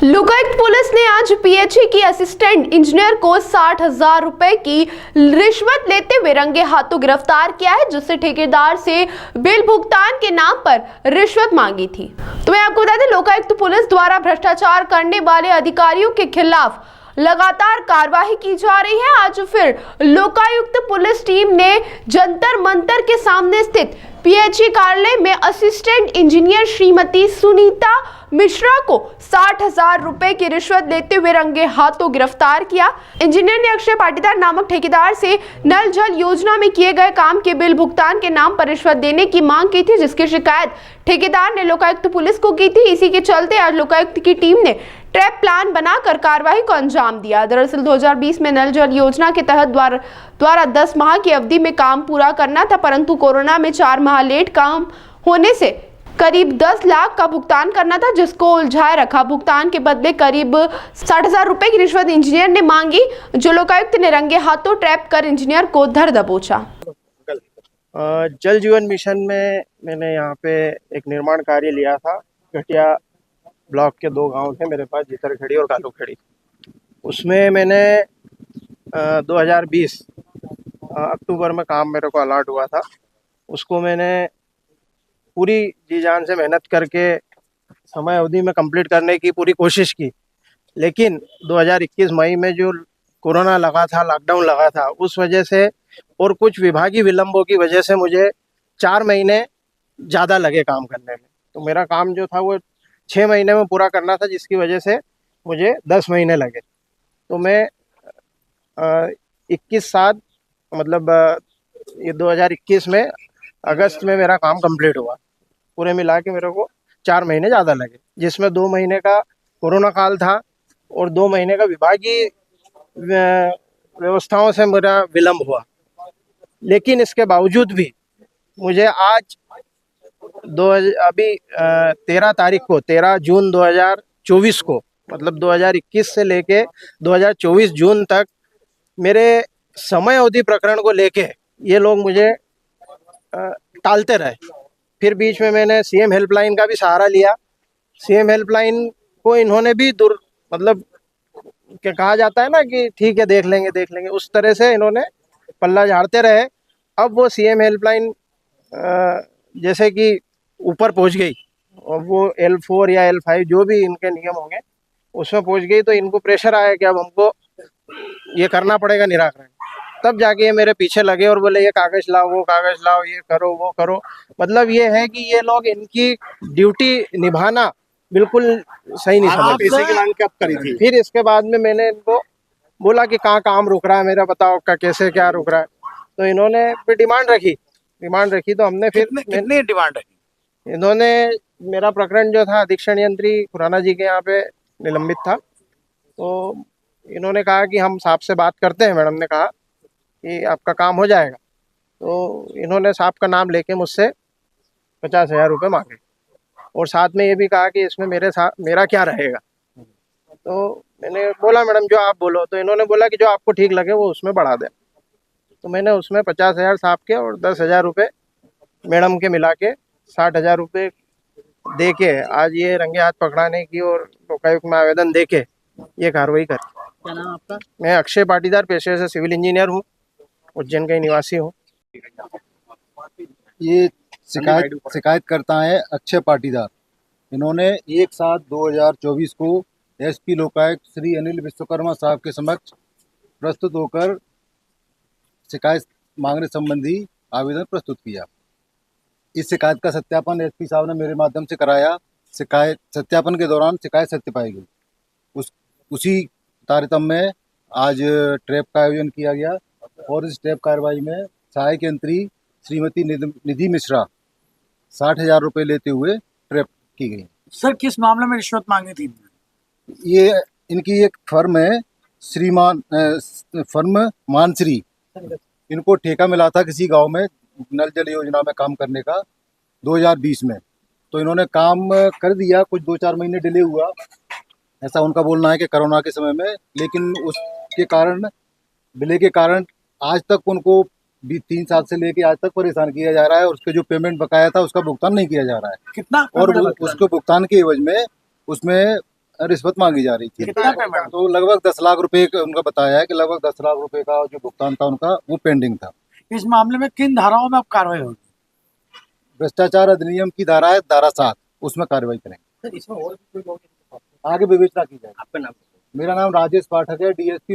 Lokayukta police ने आज PHE की असिस्टेंट इंजीनियर को 60,000 रुपए की रिश्वत लेते हुए रंगे हाथों गिरफ्तार किया है, जिससे ठेकेदार से बिल भुगतान के नाम पर रिश्वत मांगी थी। तो मैं आपको बता दें, लोकायुक्त पुलिस द्वारा भ्रष्टाचार करने वाले अधिकारियों के खिलाफ लगातार कार्रवाई की जा रही है। आज फिर लोकायुक्त पुलिस टीम ने जंतर मंतर के सामने स्थित पीएचई कार्यालय में असिस्टेंट इंजीनियर श्रीमती सुनीता मिश्रा को 60,000 रुपए की रिश्वत लेते हुए रंगे हाथों गिरफ्तार किया। इंजीनियर ने अक्षय पाटीदार नामक ठेकेदार से नल जल योजना में किए गए काम के बिल भुगतान के नाम पर रिश्वत देने की मांग की थी, जिसकी शिकायत ठेकेदार ने लोकायुक्त पुलिस को की थी। इसी के चलते आज लोकायुक्त की टीम ने ट्रैप प्लान बनाकर कार्रवाई को अंजाम दिया। दरअसल 2020 में नल जल योजना के तहत द्वारा 10 माह की अवधि में काम पूरा करना था, परंतु कोरोना में 4 माह लेट काम होने से करीब 10 लाख का भुगतान करना था, जिसको उलझाए रखा। भुगतान के बदले करीब 60,000 रुपए की रिश्वत इंजीनियर ने मांगी, जो लोकायुक्त ने रंगे हाथों ट्रैप कर इंजीनियर को धर दबोचा। जल जीवन मिशन में मैंने यहाँ पे एक निर्माण कार्य लिया था। घटिया ब्लॉक के 2 गांव थे मेरे पास, जितरखेड़ी और कालूखेड़ी। उसमें मैंने 2020 अक्टूबर में काम मेरे को अलॉट हुआ था। उसको मैंने पूरी जी जान से मेहनत करके समय अवधि में कंप्लीट करने की पूरी कोशिश की, लेकिन 2021 मई में जो कोरोना लगा था, लॉकडाउन लगा था, उस वजह से और कुछ विभागीय विलंबों की वजह से मुझे 4 महीने ज़्यादा लगे काम करने में। तो मेरा काम जो था वो 6 महीने में पूरा करना था, जिसकी वजह से मुझे 10 महीने लगे। तो मैं 21/7 मतलब ये 2021 में अगस्त में मेरा काम कंप्लीट हुआ। पूरे मिला के मेरे को 4 महीने ज़्यादा लगे, जिसमें 2 महीने का कोरोना काल था और 2 महीने का विभागीय व्यवस्थाओं से मेरा विलंब हुआ। लेकिन इसके बावजूद भी मुझे आज 13 जून 2024 को, मतलब 2021 से लेके 2024 जून तक मेरे समय अवधि प्रकरण को लेके ये लोग मुझे टालते रहे। फिर बीच में मैंने सीएम हेल्पलाइन का भी सहारा लिया। सीएम हेल्पलाइन को इन्होंने भी मतलब क्या कहा जाता है ना कि ठीक है देख लेंगे, उस तरह से इन्होंने पल्ला झाड़ते रहे। अब वो सीएम हेल्पलाइन जैसे कि ऊपर पहुंच गई और वो L4 या L5 जो भी इनके नियम होंगे उसमें पहुंच गई, तो इनको प्रेशर आया कि अब हमको ये करना पड़ेगा निराकरण। तब जाके ये मेरे पीछे लगे और बोले ये कागज लाओ, वो कागज लाओ, ये करो, वो करो। मतलब ये है कि ये लोग इनकी ड्यूटी निभाना बिल्कुल सही नहीं समझते। पैसे की मांग कब करी थी? फिर इसके बाद में मैंने इनको बोला कि कहाँ काम रुक रहा है मेरा, बताओ का कैसे क्या रुक रहा है। तो इन्होंने फिर डिमांड रखी तो हमने फिर कितनी डिमांड रखी? इन्होंने मेरा प्रकरण जो था अधीक्षण यंत्री खुराना जी के यहाँ पे निलंबित था। तो इन्होंने कहा कि हम साहब से बात करते हैं। मैडम ने कहा कि आपका काम हो जाएगा। तो इन्होंने साहब का नाम लेके मुझसे 50,000 रुपये मांगे और साथ में ये भी कहा कि इसमें मेरा क्या रहेगा। तो मैंने बोला मैडम जो आप बोलो। तो इन्होंने बोला कि जो आपको ठीक लगे वो उसमें बढ़ा दें। तो मैंने उसमें 50,000 साहब के और 10,000 रुपये मैडम के मिला के 60,000 रुपये दे के आज ये रंगे हाथ पकड़ाने की और लोकायुक्त में आवेदन दे के ये कार्रवाई करी। क्या नाम आपका? मैं अक्षय पाटीदार, पेशे से सिविल इंजीनियर हूँ, उज्जैन का ही निवासी हूँ। ये शिकायत करता है अक्षय पाटीदार। इन्होंने 1/7/2024 को एसपी लोकायुक्त श्री अनिल विश्वकर्मा साहब के समक्ष प्रस्तुत होकर शिकायत मांगने संबंधी आवेदन प्रस्तुत किया। इस शिकायत का सत्यापन एसपी साहब ने मेरे माध्यम से कराया। शिकायत सत्यापन के दौरान शिकायत सत्य पाई गई। उसी तारतम्य में आज ट्रैप का आयोजन किया गया और इस ट्रैप कार्रवाई में सहायक यंत्री श्रीमती निधि मिश्रा 60,000 रुपये लेते हुए ट्रैप की गई। सर, किस मामले में रिश्वत मांगी थी? ये इनकी एक फर्म है, फर्म मानश्री। इनको ठेका मिला था किसी गांव में नल जल योजना में काम करने का 2020 में। तो इन्होंने काम कर दिया, कुछ 2-4 महीने डिले हुआ, ऐसा उनका बोलना है कि कोरोना के समय में। लेकिन उसके कारण, डिले के कारण आज तक उनको भी 3 साल से लेके आज तक परेशान किया जा रहा है और उसके जो पेमेंट बकाया था उसका भुगतान नहीं किया जा रहा है। कितना? और उसके भुगतान के एवज में उसमें रिश्वत मांगी जा रही थी। कितना पेमेंट? तो लगभग 10 लाख रुपए का उनका बताया है कि लगभग 10 लाख रुपए का जो भुगतान था उनका वो पेंडिंग था। इस मामले में किन धाराओं में अब कार्रवाई होगी? भ्रष्टाचार अधिनियम की धारा है धारा 7, उसमें कार्रवाई करेंगे। इसमें और भी कोई लोग आगे विवेचना की जाएगी। आपका नाम? मेरा नाम राजेश पाठक है, डीएसपी